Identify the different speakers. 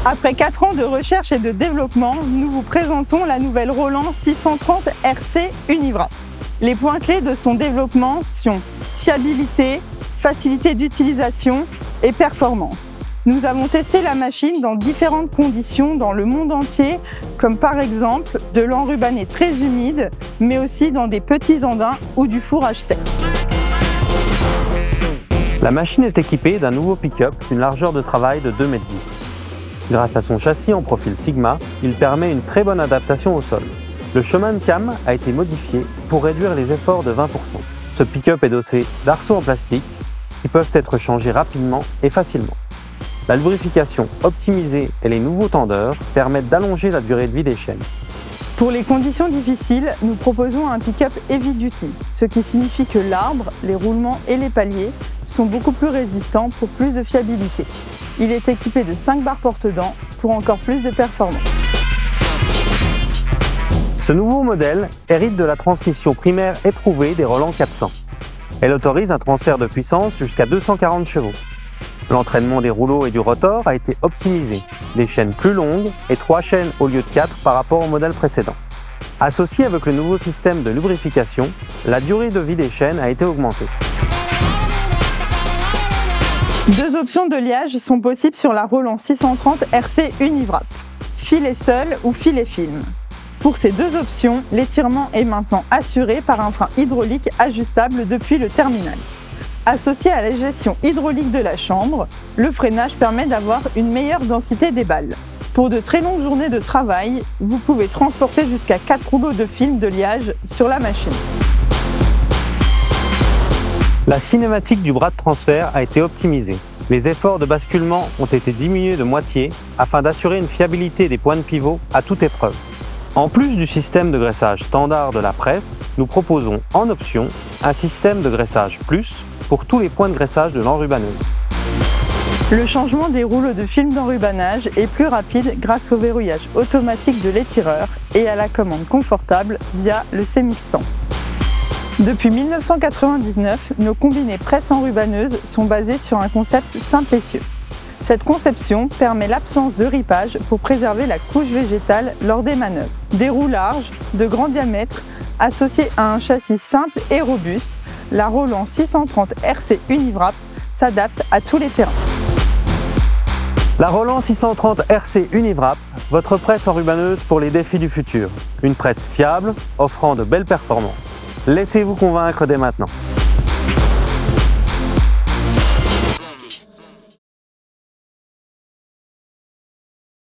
Speaker 1: Après 4 ans de recherche et de développement, nous vous présentons la nouvelle Roland 630 RC Uniwrap. Les points clés de son développement sont fiabilité, facilité d'utilisation et performance. Nous avons testé la machine dans différentes conditions dans le monde entier, comme par exemple de l'enrubanné très humide, mais aussi dans des petits andins ou du fourrage sec.
Speaker 2: La machine est équipée d'un nouveau pick-up d'une largeur de travail de 2,10 m. Grâce à son châssis en profil Sigma, il permet une très bonne adaptation au sol. Le chemin de cam a été modifié pour réduire les efforts de 20%. Ce pick-up est doté d'arceaux en plastique qui peuvent être changés rapidement et facilement. La lubrification optimisée et les nouveaux tendeurs permettent d'allonger la durée de vie des chaînes.
Speaker 1: Pour les conditions difficiles, nous proposons un pick-up heavy duty, ce qui signifie que l'arbre, les roulements et les paliers sont beaucoup plus résistants pour plus de fiabilité. Il est équipé de 5 barres porte-dents pour encore plus de performance.
Speaker 2: Ce nouveau modèle hérite de la transmission primaire éprouvée des Roland 400. Elle autorise un transfert de puissance jusqu'à 240 chevaux. L'entraînement des rouleaux et du rotor a été optimisé, des chaînes plus longues et 3 chaînes au lieu de 4 par rapport au modèle précédent. Associé avec le nouveau système de lubrification, la durée de vie des chaînes a été augmentée.
Speaker 1: 2 options de liage sont possibles sur la Roland 630 RC Uniwrap, filet seul ou filet film. Pour ces 2 options, l'étirement est maintenant assuré par un frein hydraulique ajustable depuis le terminal. Associé à la gestion hydraulique de la chambre, le freinage permet d'avoir une meilleure densité des balles. Pour de très longues journées de travail, vous pouvez transporter jusqu'à 4 rouleaux de film de liage sur la machine.
Speaker 2: La cinématique du bras de transfert a été optimisée. Les efforts de basculement ont été diminués de moitié afin d'assurer une fiabilité des points de pivot à toute épreuve. En plus du système de graissage standard de la presse, nous proposons en option un système de graissage plus pour tous les points de graissage de l'enrubanneuse.
Speaker 1: Le changement des rouleaux de film d'enrubannage est plus rapide grâce au verrouillage automatique de l'étireur et à la commande confortable via le sémissant. Depuis 1999, nos combinés presse enrubanneuse sont basés sur un concept simplicieux. Cette conception permet l'absence de ripage pour préserver la couche végétale lors des manœuvres. Des roues larges, de grand diamètre, associés à un châssis simple et robuste, la Roland 630 RC Uniwrap s'adapte à tous les terrains.
Speaker 2: La Roland 630 RC Uniwrap, votre presse enrubanneuse pour les défis du futur. Une presse fiable, offrant de belles performances. Laissez-vous convaincre dès maintenant.